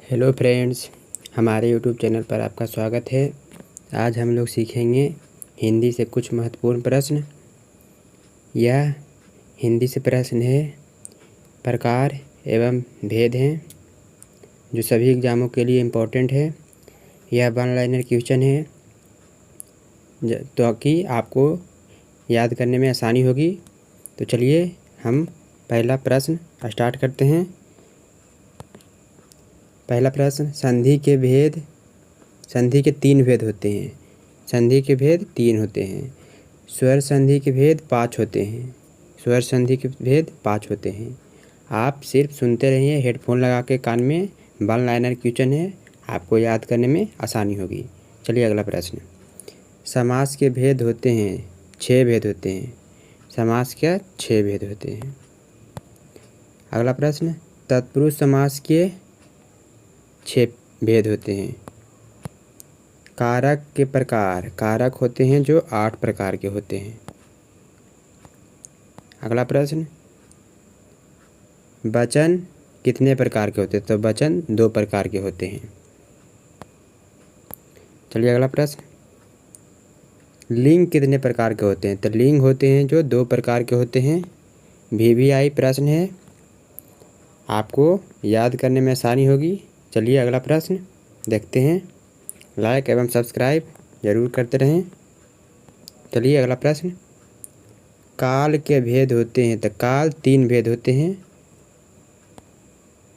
Hello friends, हमारे YouTube channel पर आपका स्वागत है। आज हम लोग सीखेंगे हिंदी से कुछ महत्वपूर्ण प्रश्न। यह हिंदी से प्रश्न है, प्रकार एवं भेद हैं, जो सभी एग्ज़ामों के लिए इम्पोर्टेंट है। यह वन लाइनर क्वेश्चन है ताकि आपको याद करने में आसानी होगी। तो चलिए हम पहला प्रश्न स्टार्ट करते हैं। पहला प्रश्न, संधि के भेद। संधि के 3 भेद होते हैं। संधि के भेद 3 होते हैं। स्वर संधि के भेद 5 होते हैं। स्वर संधि के भेद 5 होते हैं। आप सिर्फ सुनते रहिए हेडफोन लगा के कान में। वन लाइनर क्वेश्चन है, आपको याद करने में आसानी होगी। चलिए अगला प्रश्न, समास के भेद होते हैं। 6 भेद होते हैं। समास के 6 भेद होते हैं। अगला प्रश्न, तत्पुरुष समास के 6 भेद होते हैं। कारक के प्रकार। कारक होते हैं जो 8 प्रकार के होते हैं। अगला प्रश्न, वचन कितने प्रकार के होते हैं? तो वचन 2 प्रकार के होते हैं। चलिए अगला प्रश्न, लिंग कितने प्रकार के होते हैं? तो लिंग होते हैं जो 2 प्रकार के होते हैं। VVI प्रश्न है, आपको याद करने में आसानी होगी। चलिए अगला प्रश्न देखते हैं। लाइक एवं सब्सक्राइब जरूर करते रहें। चलिए अगला प्रश्न, काल के भेद होते हैं। तो काल 3 भेद होते हैं।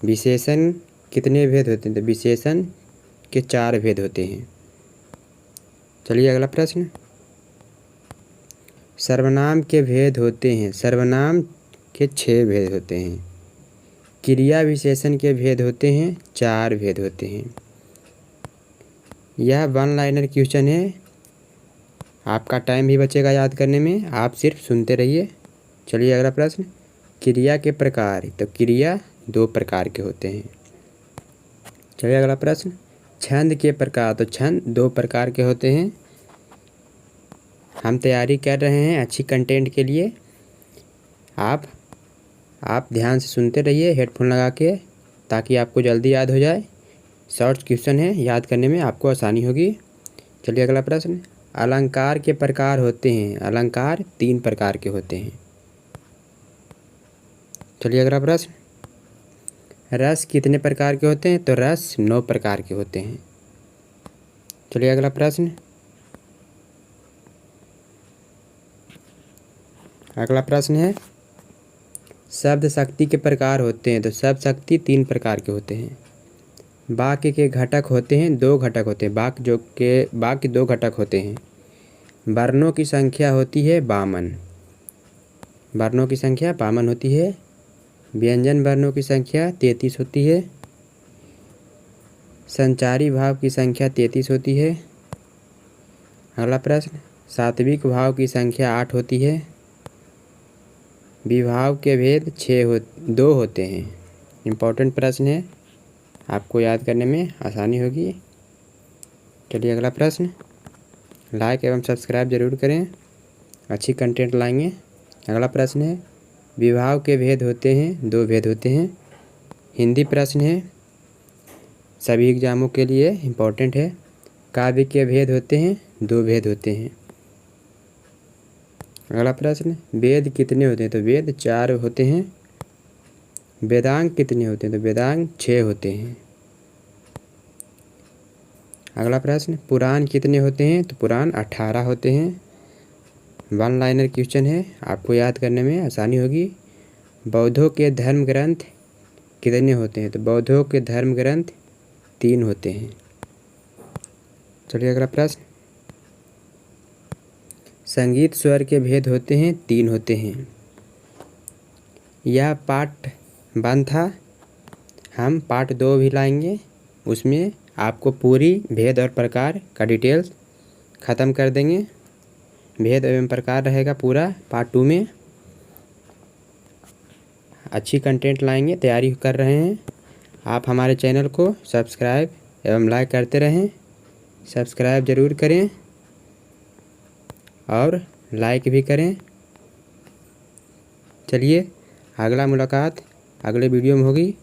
विशेषण कितने भेद होते हैं? तो विशेषण के 4 भेद होते हैं। चलिए अगला प्रश्न, सर्वनाम के भेद होते हैं। सर्वनाम के 6 भेद होते हैं। क्रिया विशेषण के भेद होते हैं। 4 भेद होते हैं। यह वन लाइनर क्वेश्चन है, आपका टाइम भी बचेगा याद करने में। आप सिर्फ सुनते रहिए। चलिए अगला प्रश्न, क्रिया के प्रकार। तो क्रिया 2 प्रकार के होते हैं। चलिए अगला प्रश्न, छंद के प्रकार। तो छंद 2 प्रकार के होते हैं। हम तैयारी कर रहे हैं अच्छी कंटेंट के लिए। आप ध्यान से सुनते रहिए हेडफोन लगा के, ताकि आपको जल्दी याद हो जाए। शॉर्ट क्वेश्चन है, याद करने में आपको आसानी होगी। चलिए अगला प्रश्न, अलंकार के प्रकार होते हैं। अलंकार 3 प्रकार के होते हैं। चलिए अगला प्रश्न, रस कितने प्रकार के होते हैं? तो रस 9 प्रकार के होते हैं। चलिए अगला प्रश्न, अगला प्रश्न है, शब्द शक्ति के प्रकार होते हैं। तो शब्द शक्ति 3 प्रकार के होते हैं। वाक्य के घटक होते हैं। 2 घटक होते हैं। वाक्य 2 घटक होते हैं। वर्णों की संख्या होती है 52। वर्णों की संख्या 52 होती है। व्यंजन वर्णों की संख्या 33 होती है। संचारी भाव की संख्या 33 होती है। अगला प्रश्न, सात्विक भाव की संख्या 8 होती है। विभाव के भेद 2 होते हैं। इम्पोर्टेंट प्रश्न है, आपको याद करने में आसानी होगी। चलिए अगला प्रश्न, लाइक एवं सब्सक्राइब जरूर करें, अच्छी कंटेंट लाएंगे। अगला प्रश्न है, विभाव के भेद होते हैं 2 भेद होते हैं। हिंदी प्रश्न है, सभी एग्जामों के लिए इम्पोर्टेंट है। काव्य के भेद होते हैं 2 भेद होते हैं। अगला प्रश्न, वेद कितने होते हैं? तो वेद 4 होते हैं। वेदांग कितने होते हैं? तो वेदांग 6 होते हैं। अगला प्रश्न, पुराण कितने होते हैं? तो पुराण 18 होते हैं। वन लाइनर क्वेश्चन है, आपको याद करने में आसानी होगी। बौद्धों के धर्म ग्रंथ कितने होते हैं? तो बौद्धों के धर्म ग्रंथ 3 होते हैं। चलिए अगला प्रश्न, संगीत स्वर के भेद होते हैं 3 होते हैं। यह पार्ट 1 था। हम पार्ट 2 भी लाएंगे, उसमें आपको पूरी भेद और प्रकार का डिटेल्स ख़त्म कर देंगे। भेद एवं प्रकार रहेगा पूरा पार्ट 2 में। अच्छी कंटेंट लाएंगे, तैयारी कर रहे हैं। आप हमारे चैनल को सब्सक्राइब एवं लाइक करते रहें। सब्सक्राइब ज़रूर करें और लाइक भी करें। चलिए अगला मुलाकात अगले वीडियो में होगी।